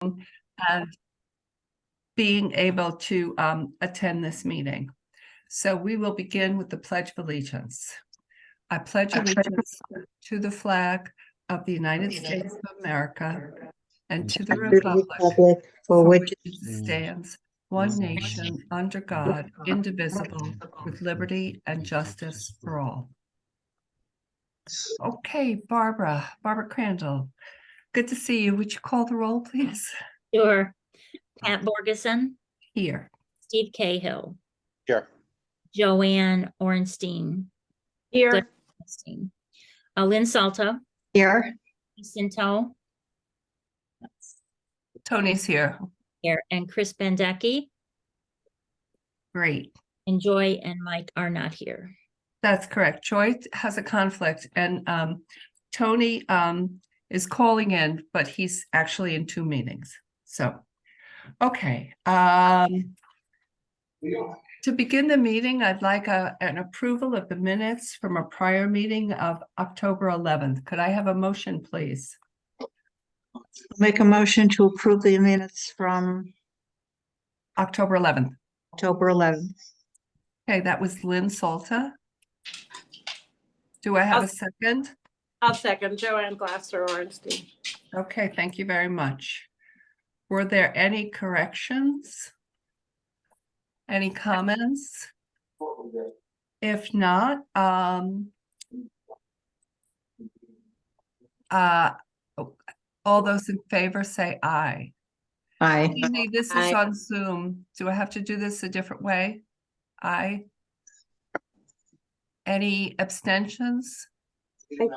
and being able to attend this meeting. So we will begin with the Pledge of Allegiance. I pledge allegiance to the flag of the United States of America and to the republic for which it stands, one nation, under God, indivisible, with liberty and justice for all. Okay, Barbara Crandall, good to see you. Would you call the roll, please? Sure. Pat Borgeson, Here. Steve Cahill, Here. Joanne Ornstein, here. Lynn Salta, Here. Sintel, Tony's here. here, and Chris Bendecki, Great. and Joy and Mike are not here. That's correct. Joy has a conflict, and Tony is calling in, but he's actually in 2 meetings. So, okay. To begin the meeting, I'd like an approval of the minutes from a prior meeting of October 11th. Could I have a motion, please? Make a motion to approve the minutes from October 11th. October 11th. Okay, that was Lynn Salta. Do I have a second? I'll second. Joanne Glasser-Ornstein. Okay, thank you very much. Were there any corrections? Any comments? If not, all those in favor say aye. Aye. Amy, this is Aye. on Zoom. Do I have to do this a different way? Aye. Any abstentions? I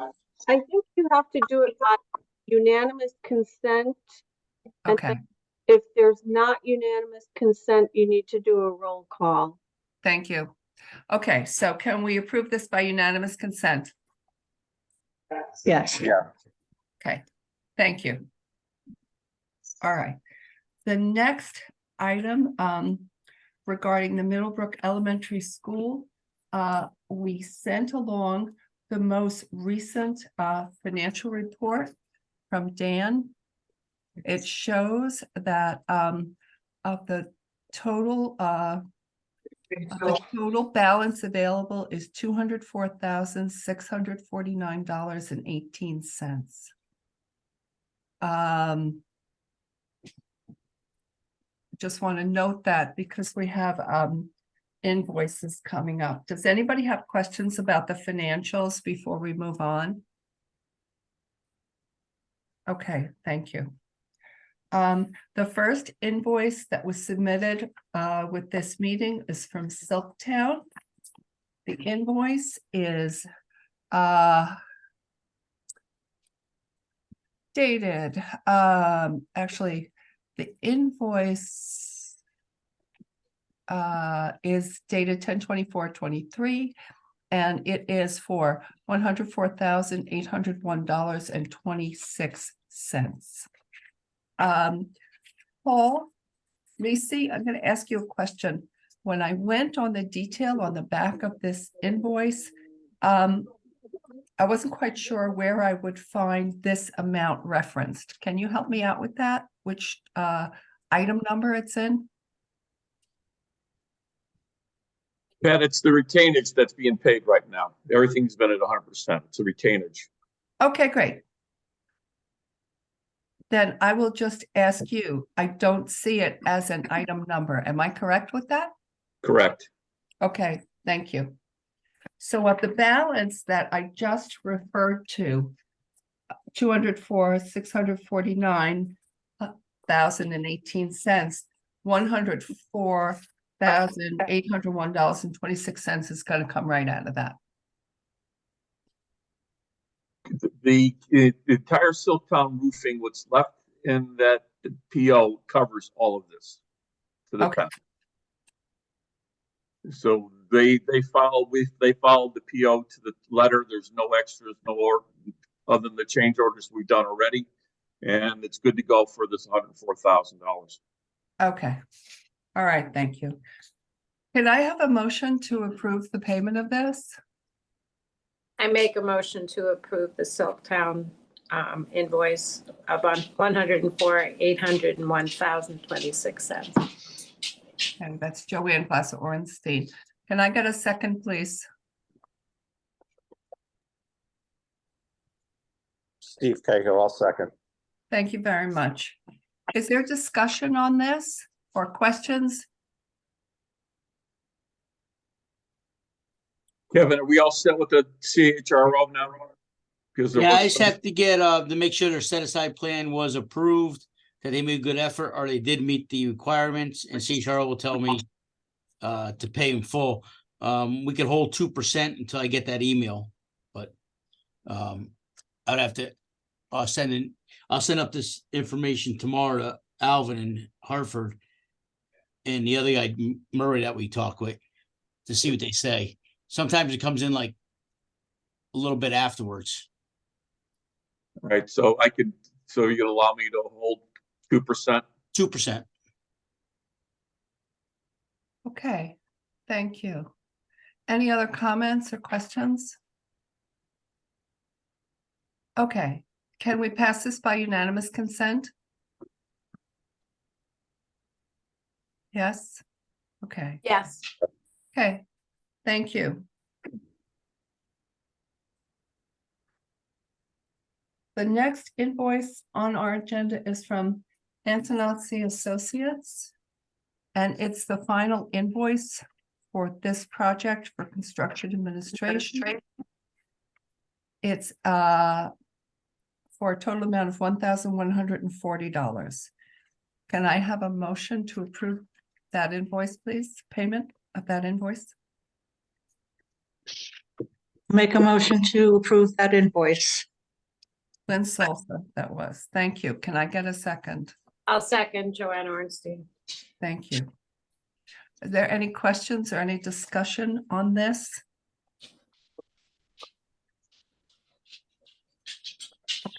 think you have to do it by unanimous consent. And Okay, if there's not unanimous consent, you need to do a roll call. thank you. Okay, so can we approve this by unanimous consent? Yes. Yeah. Okay, thank you. All right. The next item regarding the Middlebrook Elementary School, we sent along the most recent financial report from Dan. It shows that of the total balance available is $204,649.18. Just want to note that because we have invoices coming up. Does anybody have questions about the financials before we move on? Okay, thank you. The first invoice that was submitted with this meeting is from Silktown. The invoice is dated, actually, the invoice is dated 10/24/23, and it is for $104,801.26. Paul, Lacey, I'm going to ask you a question. When I went on the detail on the back of this invoice, I wasn't quite sure where I would find this amount referenced. Can you help me out with that? Which item number it's in? Pat, it's the retainage that's being paid right now. Everything's been at 100%. It's a retainage. Okay, great. Then I will just ask you, I don't see it as an item number. Am I correct with that? Correct. Okay, thank you. So of the balance that I just referred to, 204,649,018, $104,801.26 is going to come right out of that. The entire Silktown roofing, what's left in that PO covers all of this. To the Okay. top. So they followed the PO to the letter. There's no extras, no or other than the change orders we've done already, and it's good to go for this $104,000. Okay. All right, thank you. Can I have a motion to approve the payment of this? I make a motion to approve the Silktown invoice of $104,801.26. And that's Joanne Glass Orenstein. Can I get a second, please? Steve Cahill, I'll second. Thank you very much. Is there discussion on this or questions? Kevin, are we all set with the CHRO now? Because there Yeah, I was just have to get, to make sure their set aside plan was approved, that they made a good effort, or they did meet the requirements, and CHRO will tell me to pay in full. We could hold 2% until I get that email, but I'd have to, I'll send up this information tomorrow to Alvin in Hartford and the other guy, Murray, that we talk with, to see what they say. Sometimes it comes in like a little bit afterwards. right. So you're gonna allow me to hold 2%? 2%. Okay, thank you. Any other comments or questions? Okay, can we pass this by unanimous consent? Yes? Okay, Yes. okay, thank you. The next invoice on our agenda is from Antonazzi Associates. And it's the final invoice for this project for construction administration. It's for a total amount of $1,140. Can I have a motion to approve that invoice, please? Payment of that invoice? Make a motion to approve that invoice. Lynn Salsa, that was. Thank you. Can I get a second? I'll second Joanne Ornstein. Thank you. Are there any questions or any discussion on this?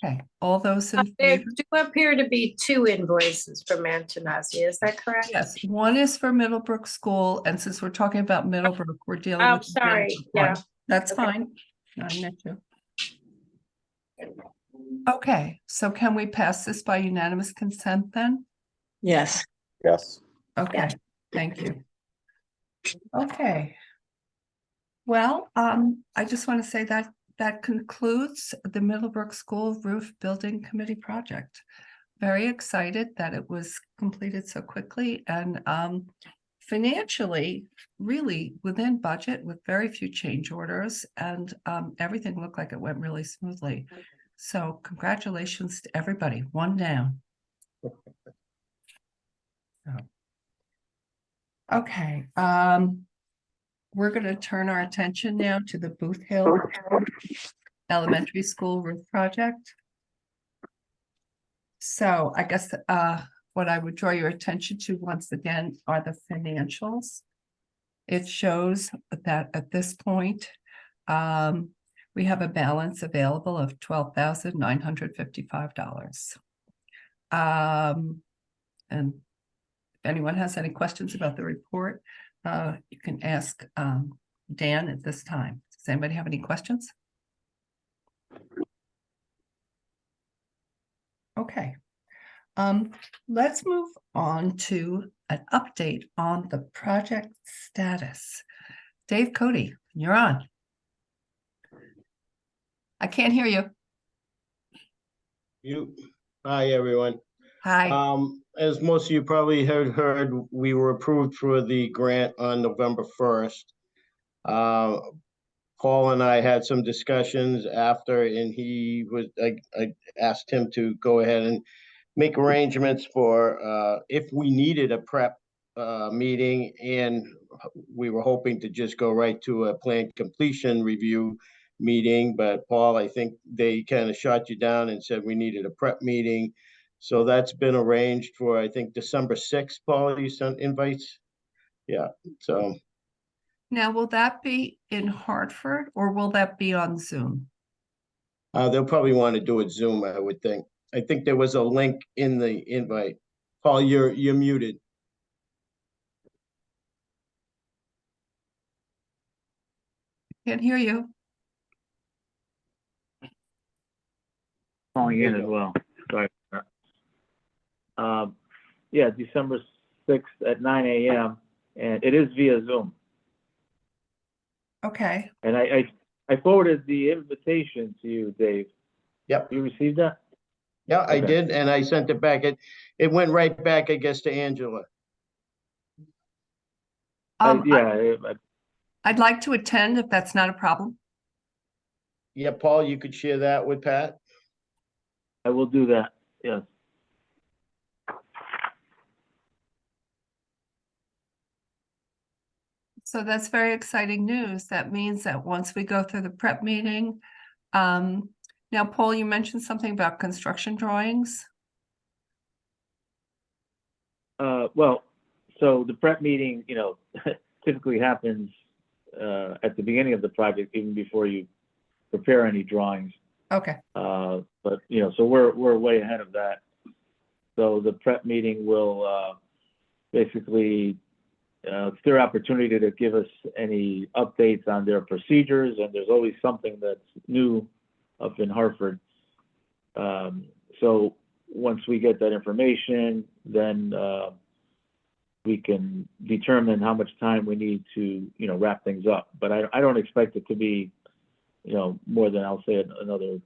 Okay, all those in There favor? do appear to be two invoices from Antonazzi, is that correct? Yes, one is for Middlebrook School, and since we're talking about Middlebrook, we're dealing Oh, with. the sorry, Middlebrook one. yeah. That's Okay. fine. I met you. Okay, so can we pass this by unanimous consent then? Yes. Yes. Okay, thank you. Okay. Well, I just want to say that that concludes the Middlebrook School Roof Building Committee project. Very excited that it was completed so quickly and financially really within budget with very few change orders, and everything looked like it went really smoothly. So congratulations to everybody, one down. Okay, we're going to turn our attention now to the Booth Hill Elementary School roof project. So I guess what I would draw your attention to once again are the financials. It shows that at this point, we have a balance available of $12,955. And if anyone has any questions about the report, you can ask Dan at this time. Does anybody have any questions? Okay. Let's move on to an update on the project status. Dave Cody, you're on. I can't hear you. Hi, everyone. Hi. As most of you probably heard, we were approved for the grant on November 1st. Paul and I had some discussions after, and I asked him to go ahead and make arrangements for if we needed a prep meeting, and we were hoping to just go right to a plan completion review meeting. But Paul, I think they kind of shot you down and said we needed a prep meeting. So that's been arranged for, I think, December 6th. Paul, you sent invites? Yeah, so. Now, will that be in Hartford or will that be on Zoom? They'll probably want to do it Zoom, I would think. I think there was a link in the invite. Paul, you're muted. Can't hear you. calling in There as you go. well. Sorry. about that. Yeah, December 6th at 9 a.m. and it is via Zoom. Okay, And I forwarded the invitation to you, Dave. Yep. You received that? Yeah, I Okay. did, and I sent it back. It went right back, I guess, to Angela. Yeah, I'd like to attend if that's not a problem. Yeah, Paul, you could share that with Pat? I will do that. Yes. So that's very exciting news. That means that once we go through the prep meeting, now, Paul, you mentioned something about construction drawings. Well, so the prep meeting, typically happens at the beginning of the project, even before you prepare any drawings. Okay, But so we're way ahead of that. So the prep meeting will basically it's their opportunity to give us any updates on their procedures, and there's always something that's new up in Hartford. So once we get that information, then we can determine how much time we need to wrap things up. But I don't expect it to be more than, I'll say, another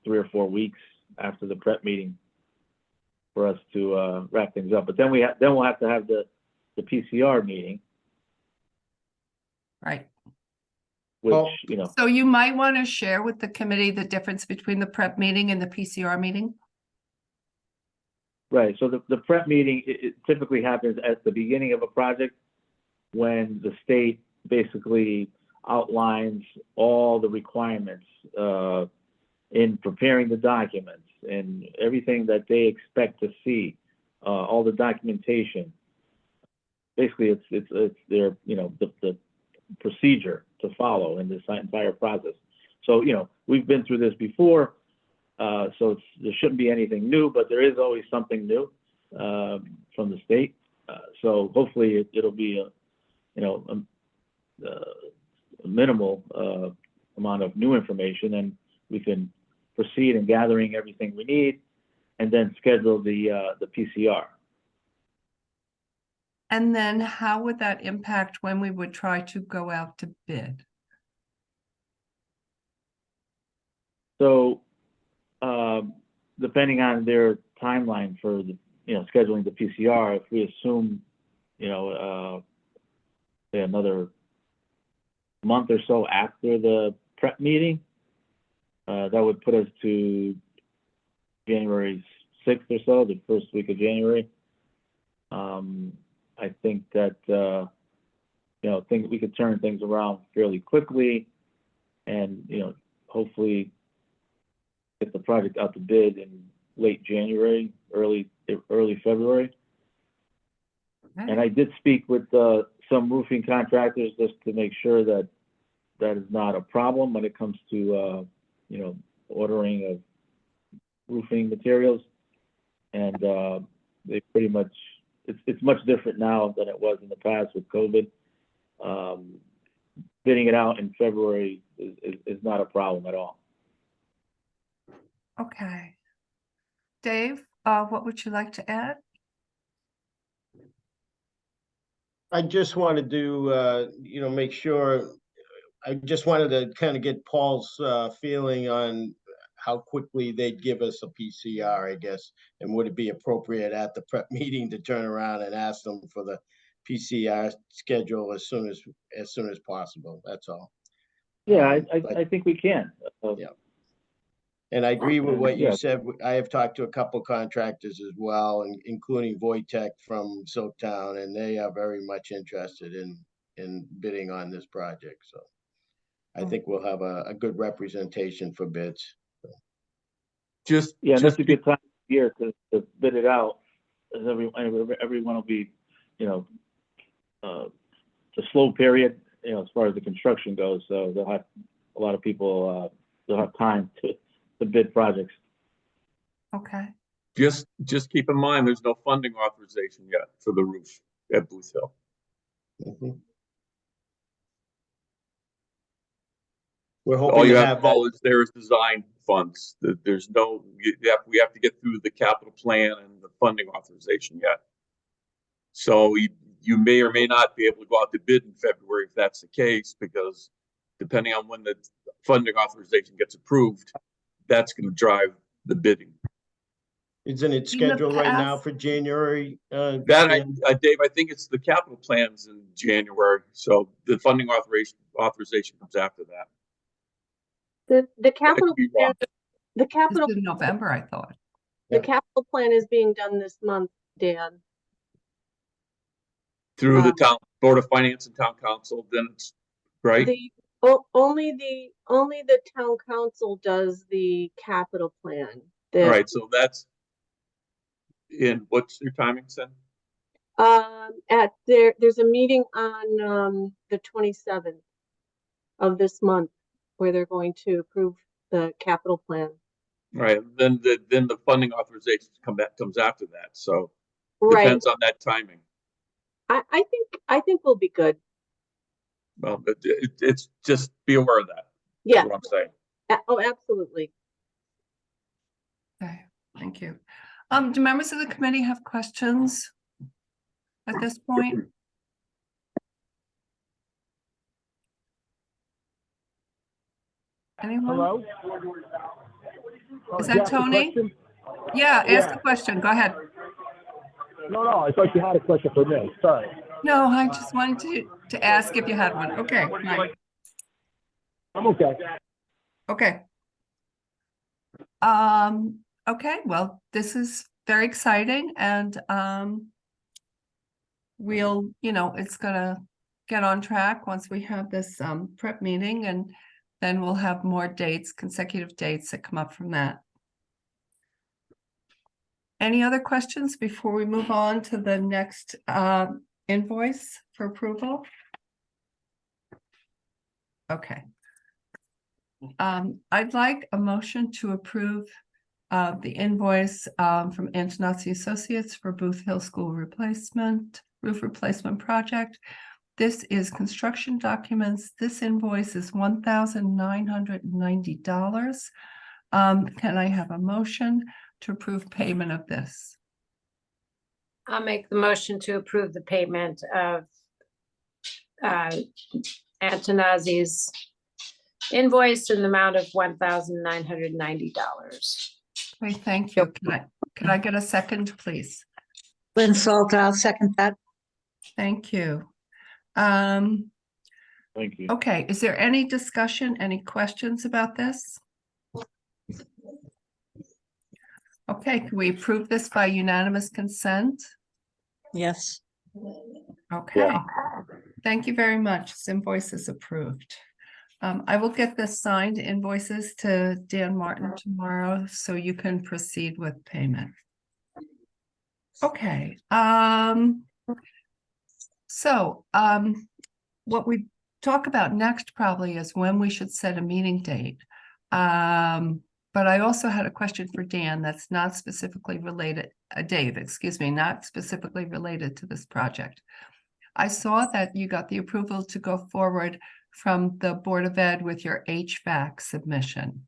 3 or 4 weeks after the prep meeting for us to wrap things up. But then we'll have to have the PCR meeting, right. which Well- So you might want to share with the committee the difference between the prep meeting and the PCR meeting? right. So the prep meeting, it typically happens at the beginning of a project when the state basically outlines all the requirements in preparing the documents and everything that they expect to see, all the documentation. Basically, it's their the procedure to follow in this entire process. So we've been through this before, so there shouldn't be anything new, but there is always something new from the state. So hopefully it'll be a minimal amount of new information, and we can proceed in gathering everything we need, and then schedule the PCR. And then how would that impact when we would try to go out to bid? So, depending on their timeline for the, scheduling the PCR, if we assume, say another month or so after the prep meeting, that would put us to January 6th or so, the first week of January. I think that, we could turn things around fairly quickly and, hopefully get the project out to bid in late January, early February. And I did speak with some roofing contractors just to make sure that that is not a problem when it comes to, ordering of roofing materials. And they pretty much, it's much different now than it was in the past with COVID. Bidding it out in February is not a problem at all. Okay. Dave, what would you like to add? I just wanted to, make sure, I just wanted to kind of get Paul's feeling on how quickly they'd give us a PCR, I guess, and would it be appropriate at the prep meeting to turn around and ask them for the PCR schedule as soon as possible. That's all. Yeah, But- I think we can. Yeah. And I agree with what you Yeah. said. I have talked to a couple contractors as well, including Voitech from Soaktown, and they are very much interested in bidding on this project. So I think we'll have a good representation for bids. Yeah, that's a good time of year to bid it out. As everyone will be, it's a slow period, as far as the construction goes. So they'll have a lot of people, they'll have time to bid projects. Okay. Just keep in mind, there's no funding authorization yet for the roof at Booth Hill. Mhm. We're All hoping you to have, have that. Paul, is there is design funds. There's no, we have to get through the capital plan and the funding authorization yet. So you may or may not be able to go out to bid in February if that's the case, because depending on when the funding authorization gets approved, that's going to drive the bidding. Isn't it In the scheduled right now past- for January? That, Dan? Dave, I think it's the capital plans in January, so the funding authorization comes after that. The I capital, could be plan- wrong. the It's capital, in November, I thought. the capital plan is being done this month, Dan. Through the town Board of Finance and Town Council, then it's right. Only the town council does the capital plan. All right, so that's in, what's your timing, Sen? There's a meeting on the 27th of this month where they're going to approve the capital plan. Right, then the funding authorization comes after that, so Right. depends on that timing. I think we'll be good. Well, but it's just be aware of that. Yeah. That's what I'm saying. Oh, absolutely. Okay, thank you. Do members of the committee have questions at this point? Anyone? Hello? Is You that asked a Tony? question? Yeah, ask Yeah. a question. Go ahead. No, I thought you had a question for me. Sorry. No, I just wanted to ask if you had one. Okay, Mike. I'm okay. Okay. Okay, well, this is very exciting and, we'll, it's gonna get on track once we have this, prep meeting, and then we'll have more dates, consecutive dates that come up from that. Any other questions before we move on to the next, invoice for approval? Okay. I'd like a motion to approve the invoice from Antonazzi Associates for Booth Hill School roof replacement project. This is construction documents. This invoice is $1,990. Can I have a motion to approve payment of this? I'll make the motion to approve the payment of Antonazzi's invoice in the amount of $1,990. Okay, thank you. Can I get a second, please? Lynn Salter, I'll second that. Thank you. Thank you. Okay, is there any discussion, any questions about this? Okay, can we approve this by unanimous consent? Yes. Okay, thank you very much. This invoice is approved. I will get the signed invoices to Dan Martin tomorrow, so you can proceed with payment. Okay, what we talk about next probably is when we should set a meeting date. But I also had a question for Dan that's not specifically related, Dave, excuse me, not specifically related to this project. I saw that you got the approval to go forward from the Board of Ed with your HVAC submission.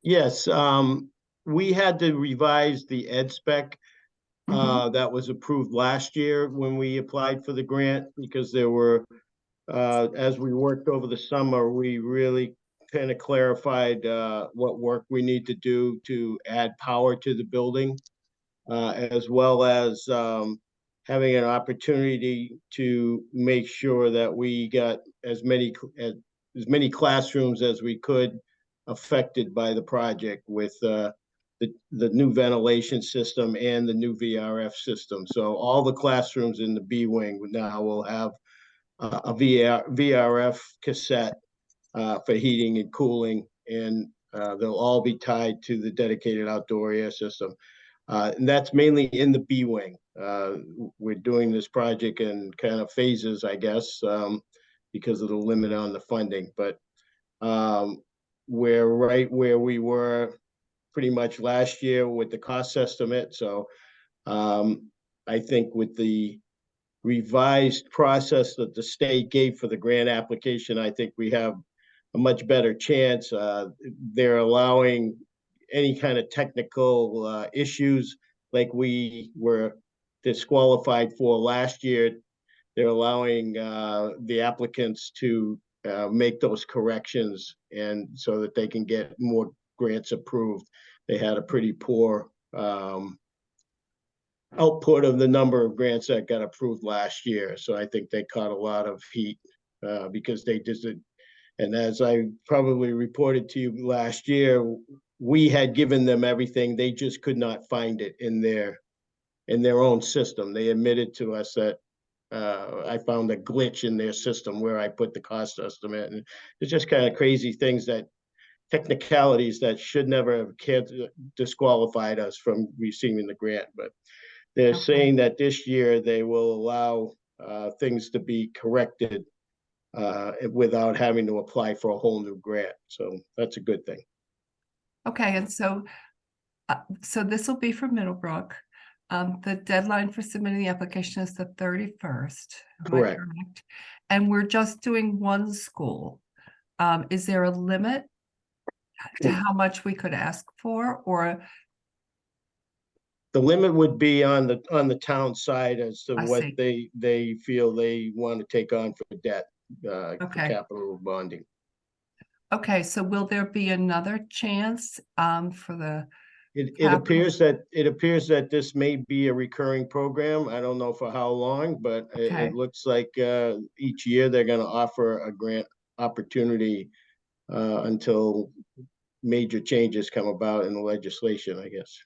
Yes, we had to revise the ed spec that was approved last year when we applied for the grant, because there were, as we worked over the summer, we really kind of clarified what work we need to do to add power to the building, as well as having an opportunity to make sure that we got as many classrooms as we could affected by the project with the new ventilation system and the new VRF system. So all the classrooms in the B wing now will have a VRF cassette for heating and cooling, and they'll all be tied to the dedicated outdoor air system. And that's mainly in the B wing. We're doing this project in kind of phases, I guess, because of the limit on the funding. But we're right where we were pretty much last year with the cost estimate. So I think with the revised process that the state gave for the grant application, I think we have a much better chance. They're allowing any kind of technical issues like we were disqualified for last year. They're allowing the applicants to make those corrections and so that they can get more grants approved. They had a pretty poor output of the number of grants that got approved last year. So I think they caught a lot of heat because they just did. And as I probably reported to you last year, we had given them everything. They just could not find it in their own system. They admitted to us that I found a glitch in their system where I put the cost estimate. And it's just kind of crazy things, that technicalities that should never have disqualified us from receiving the grant. But they're saying that this year they will allow things to be corrected without having to apply for a whole new grant. So that's a good thing. Okay, and so this will be for Middlebrook. The deadline for submitting the application is the 31st. Correct. And we're just doing one school. Is there a limit to how much we could ask for, or? The limit would be on the town side as to I what see. they feel they want to take on for debt, for Okay. capital bonding. Okay, so will there be another chance for the? It appears that this may be a recurring program. I don't know for how long, but Okay. it looks like each year they're going to offer a grant opportunity until major changes come about in the legislation, I guess.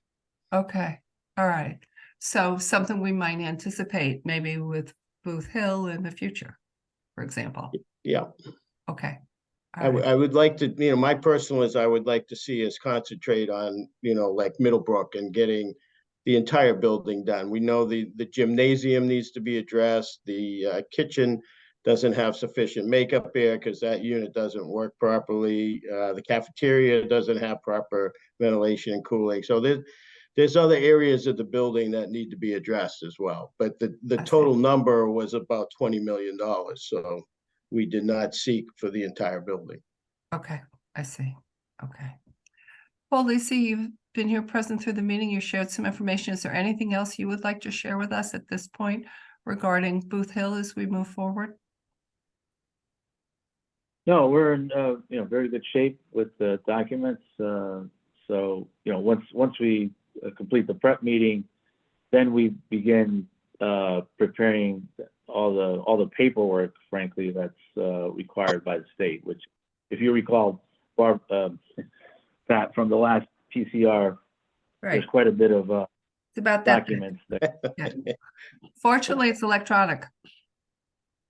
Okay, all right. So something we might anticipate maybe with Booth Hill in the future, for example. Yeah. Okay. I would like to, my personal is I would like to see us concentrate on, like Middlebrook and getting the entire building done. We know the gymnasium needs to be addressed. The kitchen doesn't have sufficient makeup air because that unit doesn't work properly. The cafeteria doesn't have proper ventilation and cooling. So there's other areas of the building that need to be addressed as well. But the total number was about $20 million. So we did not seek for the entire building. Okay, I see. Okay. Well, Lisa, you've been here present through the meeting. You shared some information. Is there anything else you would like to share with us at this point regarding Booth Hill as we move forward? No, we're in very good shape with the documents. So once we complete the prep meeting, then we begin preparing all the paperwork, frankly, that's required by the state. Which, if you recall, Barb, that from the last PCR, Right. there's quite a bit of It's about that. documents. Yeah. Fortunately, it's electronic.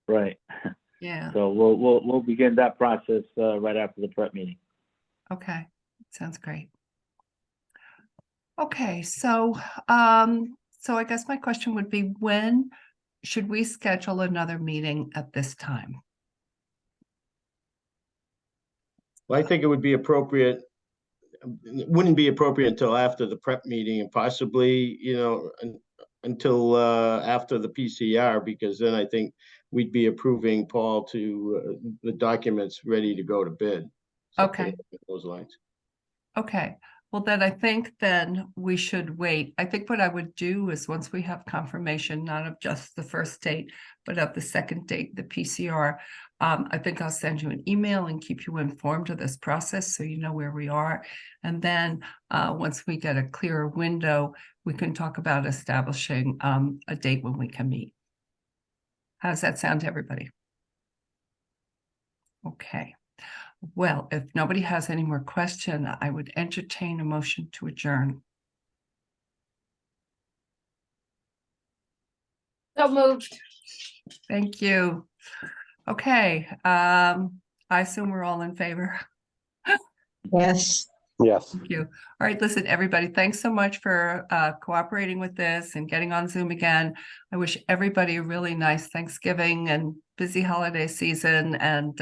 Right. Yeah. So we'll begin that process right after the prep meeting. Okay. Sounds great. Okay, so I guess my question would be, when should we schedule another meeting at this time? Well, I think it would be appropriate. It wouldn't be appropriate until after the prep meeting and possibly, until after the PCR, because then I think we'd be approving Paul to the documents ready to go to bid. Okay. Those lines. Okay, well, then I think then we should wait. I think what I would do is, once we have confirmation, not of just the first date, but of the second date, the PCR, I think I'll send you an email and keep you informed of this process so you know where we are. And then once we get a clearer window, we can talk about establishing a date when we can meet. How does that sound to everybody? Okay. Well, if nobody has any more question, I would entertain a motion to adjourn. So moved. Thank you. Okay, I assume we're all in favor. Yes. Yes. Thank you. All right, listen, everybody, thanks so much for cooperating with this and getting on Zoom again. I wish everybody a really nice Thanksgiving and busy holiday season. And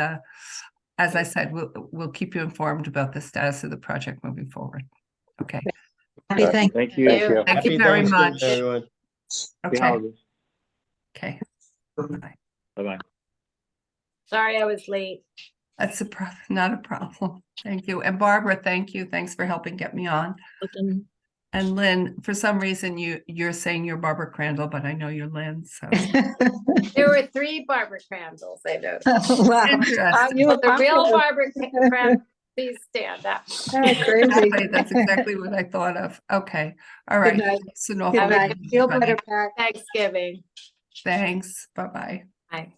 as I said, we'll keep you informed about the status of the project moving forward. Okay. Happy Thanksgiving. Thank you. Thank you. Thank you Happy very Thanksgiving, much. everyone. Happy Okay. holidays. Okay. Bye. Bye-bye. Sorry I was late. That's not a problem. Thank you. And Barbara, thank you. Thanks for helping get me on. Looking, And Lynn, for some reason you're saying you're Barbara Crandall, but I know you're Lynn, so. There were 3 Barbara Crandalls, I know. Wow. Interesting. You were The real popular. Barbara Crandall, please stand up. Crazy. Exactly, that's exactly what I thought of. Okay, all right. night. Thanks an awful Good lot, night. Feel everybody. better, Pat. Thanksgiving. Thanks, bye-bye. Bye.